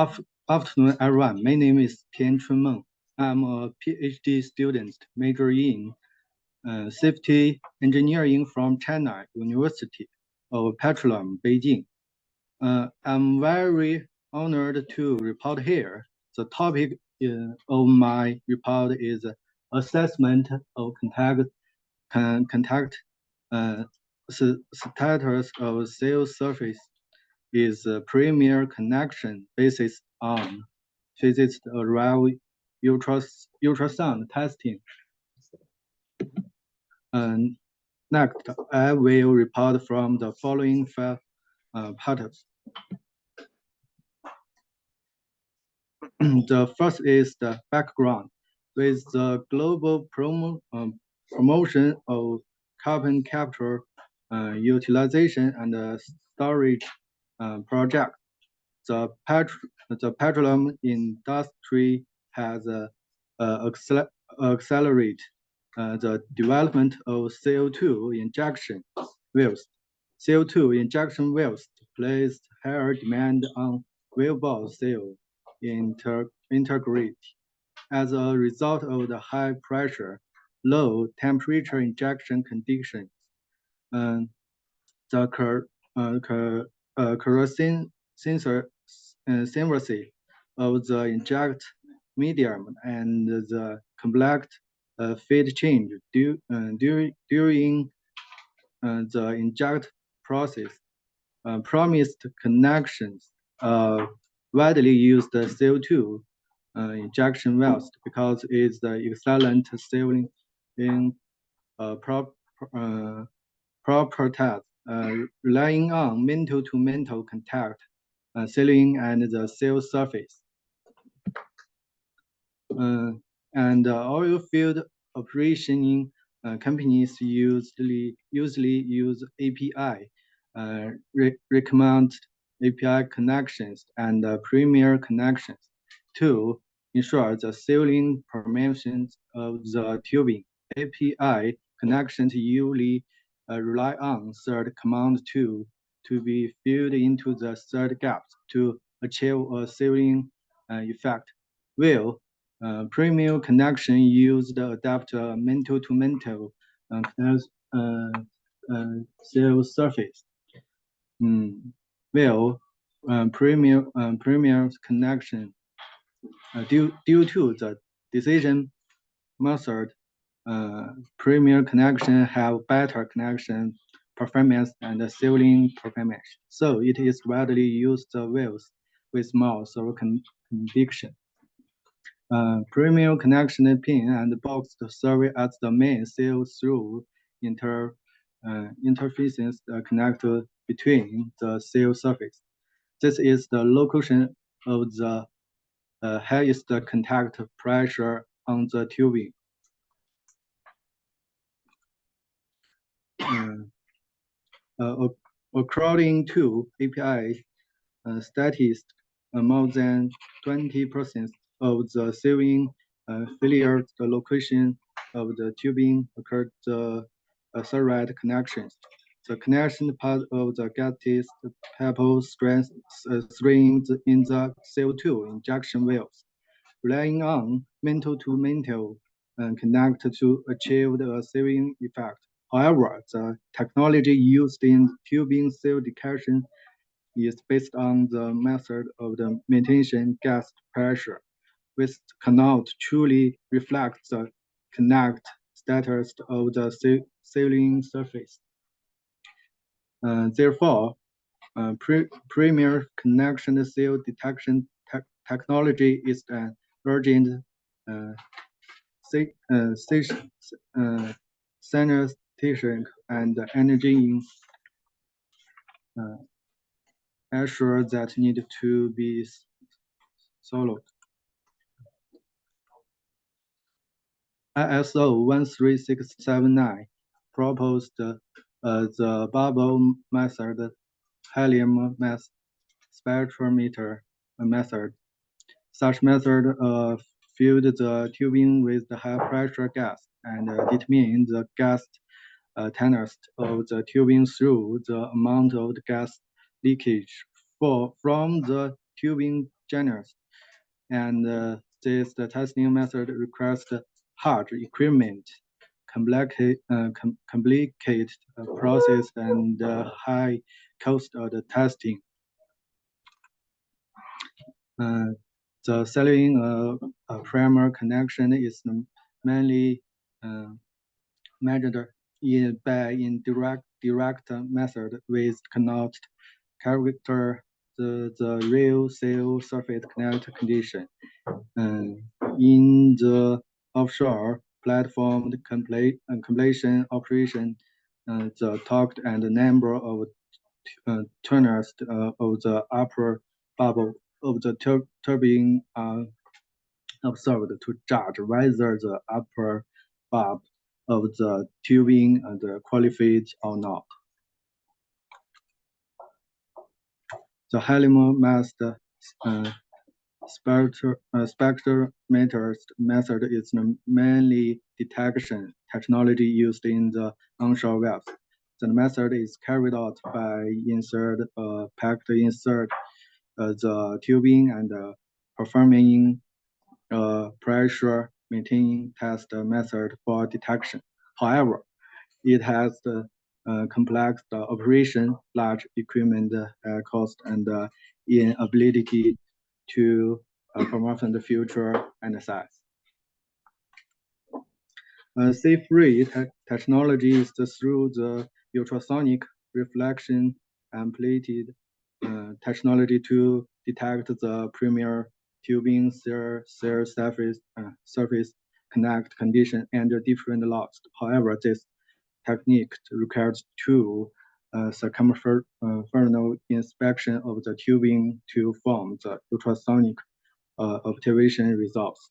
Afternoon, everyone. My name is Chunmeng. I'm a PhD student majoring in safety engineering from China University of Petroleum, Beijing. I'm very honored to report here. The topic of my report is assessment of contact status of cell surface is a premier connection based on physics-derived ultrasound testing. And next, I will report from the following five parts. The first is the background. With the global promotion of carbon capture, utilization, and storage project, the petroleum industry has accelerated the development of CO2 injection wells. CO2 injection wells place higher demand on wellbore cell integrity. As a result of the high pressure, low temperature injection conditions, the corrosion synthesis of the inject medium and the complex feed change during the inject process promised connections widely used CO2 injection wells because it's the excellent sealing in properties relying on mental-to-mental contact, sealing and the cell surface. And oil field operation companies usually use API, recommend API connections and premier connections to ensure the sealing permissions of the tubing. API connections usually rely on third command to be filled into the third gaps to achieve a sealing effect. While premium connection used adapt mental-to-mental cell surface. Well, premier connection due to the decision method, premier connection have better connection performance and sealing performance. So it is widely used wells with small servo conviction. Premium connection pin and box serve as the main seal-through interfaces connected between the seal surface. This is the location of the highest contact pressure on the tubing. According to API statistics, more than 20% of the sealing failure, the location of the tubing occurred the thread connections. The connection part of the gases pebble strings in the CO2 injection wells, relying on mental-to-mental connect to achieve the sealing effect. However, the technology used in tubing seal detection is based on the method of the maintaining gas pressure, which cannot truly reflect the connect status of the sealing surface. Therefore, premier connection seal detection technology is an urgent sanitation and energy assure that need to be solved. ISO 13679 proposed the bubble method, helium mass spectrometer method. Such method filled the tubing with the high pressure gas and determined the gas tenors of the tubing through the amount of the gas leakage from the tubing generous, and this testing method requires hard equipment, complicated process, and high cost of the testing. The cellular primer connection is mainly measured by indirect method, which cannot character the real cell surface connect condition. In the offshore platform completion operation, the torque and the number of turners of the upper bubble of the turbine are observed to judge whether the upper bulb of the tubing qualified or not. The helium-masked spectrometer method is the mainly detection technology used in the onshore wells. The method is carried out by packed insert the tubing and performing pressure maintaining test method for detection. However, it has the complex operation, large equipment cost, and inability to perform the future and size. C-free technology is through the ultrasonic reflection amplitude technology to detect the premier tubing cell surface connect condition and different loss. However, this technique requires two circumferential inspection of the tubing to form the ultrasonic observation results.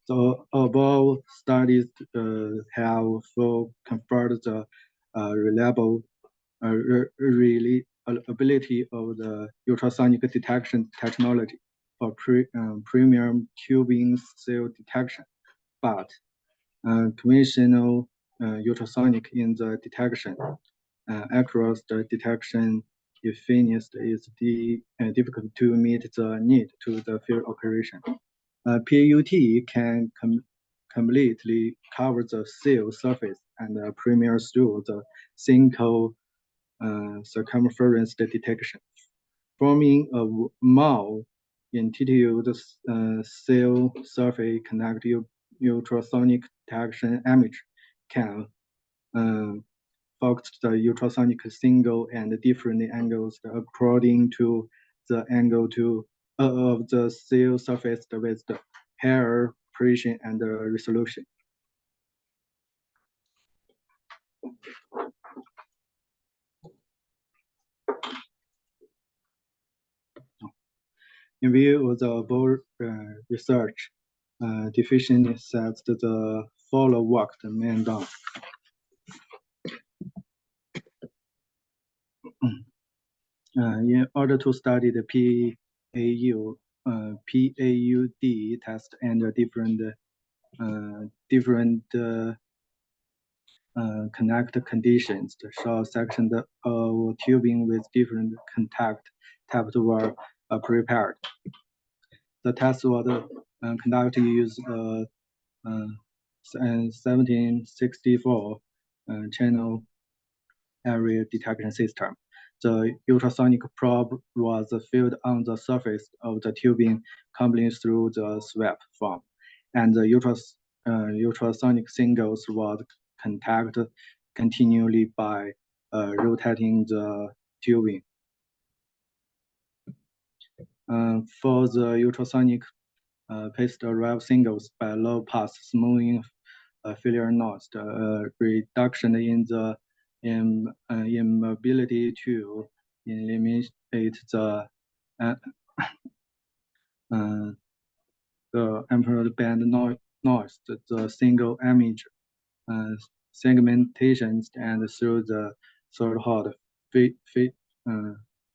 So above studies have confirmed the reliable ability of the ultrasonic detection technology for premium tubing cell detection, but conventional ultrasonic in the detection across the detection efficiency is difficult to meet the need to the field operation. PUT can completely cover the cell surface and premier through the single circumference detection, forming a more intuitive cell surface connect ultrasonic detection image can focus the ultrasonic single and different angles according to the angle of the cell surface with the higher precision and resolution. In view of the above research, deficiency sets the follow work the man down. In order to study the PAUD test and different connect conditions, the short section of tubing with different contact types were prepared. The test was conducted using 1764 channel area detection system. The ultrasonic probe was filled on the surface of the tubing coming through the sweep form, and the ultrasonic signals was contacted continually by rotating the tubing. For the ultrasonic paced arrive signals by low pass smoothing failure noise, the reduction in the immobility to eliminate the amplitude band noise, the single image segmentations, and through the so-called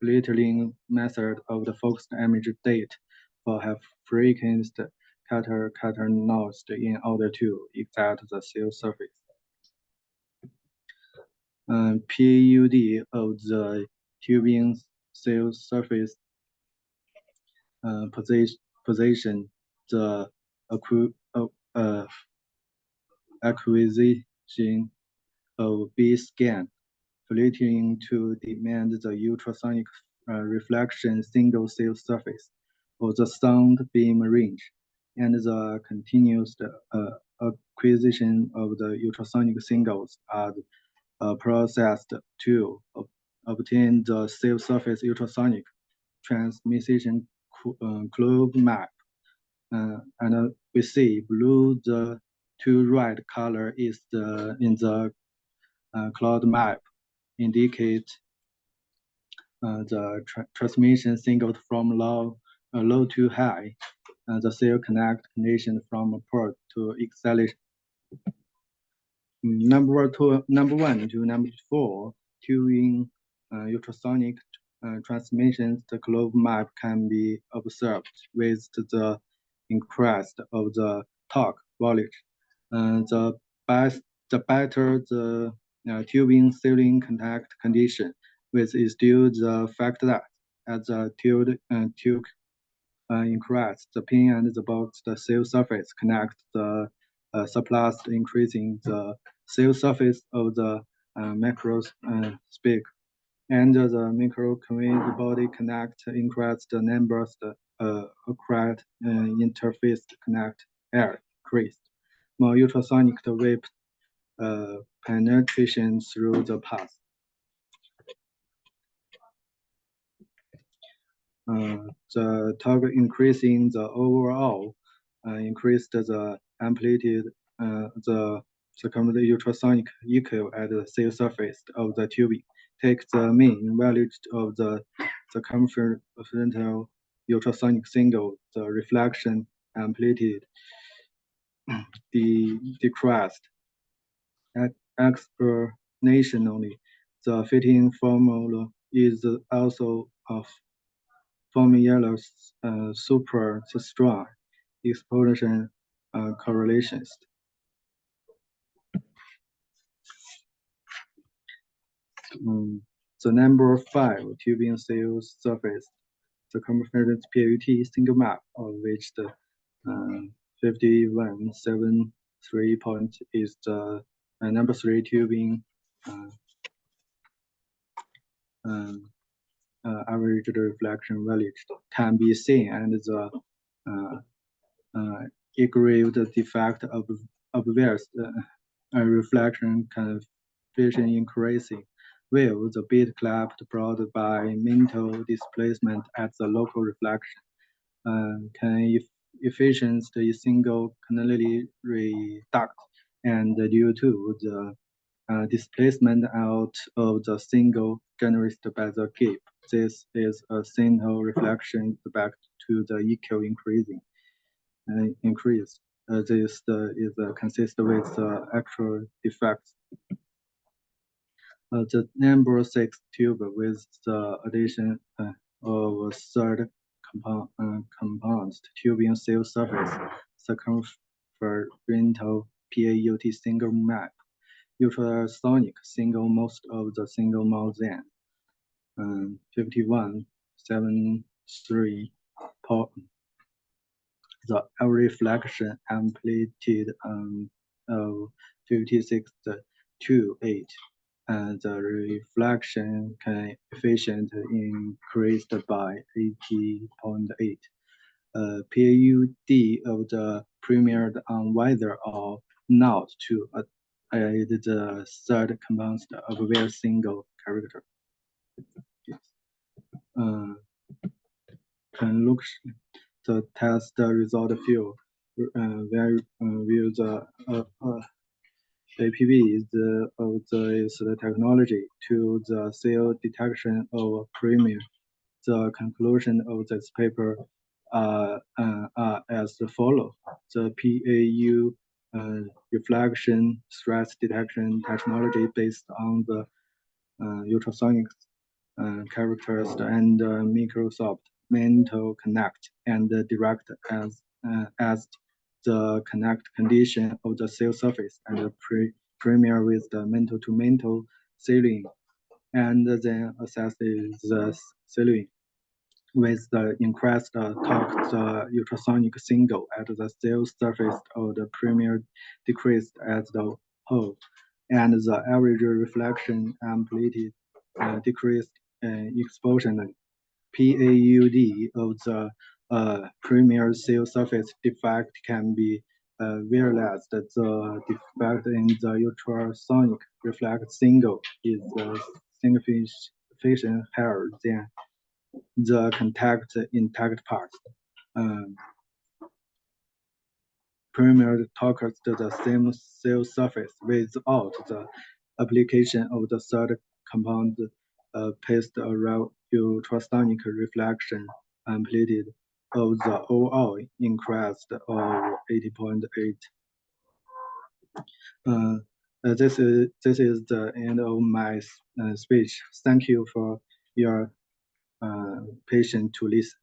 filtering method of the focused image data for have frequent cutter noise in order to excite the cell surface. PUD of the tubing cell surface position, the acquisition of B scan, filtering to demand the ultrasonic reflection single cell surface of the sound beam range, and the continuous acquisition of the ultrasonic signals are processed to obtain the cell surface ultrasonic transmission cloud map. And we see blue, the to right color is in the cloud map indicate the transmission signal from low to high, the cell connect condition from port to exhalation. Number one to number four, during ultrasonic transmissions, the globe map can be observed with the increase of the torque voltage. The better the tubing sealing contact condition, which is due to the fact that as the tube increase, the pin and the box, the cell surface connect the surplus, increasing the cell surface of the microscopic, and the microcurrent body connect increase the numbers acquired interface connect air increased. More ultrasonic wave penetration through the path. The target increasing the overall increased the amplitude, the circumferential ultrasonic echo at the cell surface of the tubing. Take the mean value of the circumferential ultrasonic signal, the reflection amplitude decreased exponentially. The fitting formula is also of formula super strong exponential correlations. The number 5 tubing cell surface, the circumference PUT single map, of which the 5173 point is the number 3 tubing average reflection value can be seen, and the aggregate defect of various reflection coefficient increasing, while the bit collapsed brought by mental displacement at the local reflection can efficient the single canality reduct, and due to the displacement out of the single generated by the gap. This is a single reflection back to the equal increasing increase. This is consistent with the actual effects. The number 6 tube with the addition of third compounds tubing cell surface circumferential PAUT single map, ultrasonic single most of the single mode then 5173 the reflection amplitude of 56.28, and the reflection coefficient increased by 80.8. PAUD of the premiered on whether or not to add the third compound of a very single character. Yes. Can look the test result field where view the APV of the technology to the cell detection of premium. The conclusion of this paper are as follows. The PAU reflection stress detection technology based on the ultrasonic characters and Microsoft mental connect and direct as the connect condition of the cell surface and premier with the mental to mental sealing and then assesses the ceiling. With the increased torque, the ultrasonic signal at the cell surface of the primer decreased as the whole, and the average reflection amplitude decreased exponentially. PAUD of the primer cell surface defect can be realized. The defect in the ultrasonic reflex signal is significantly higher than the contact intact part. Um, Primer talks to the same cell surface without the application of the third compound past ultrasonic reflection amplitude of the overall increased of 80.8. This is the end of my speech. Thank you for your patience to listen.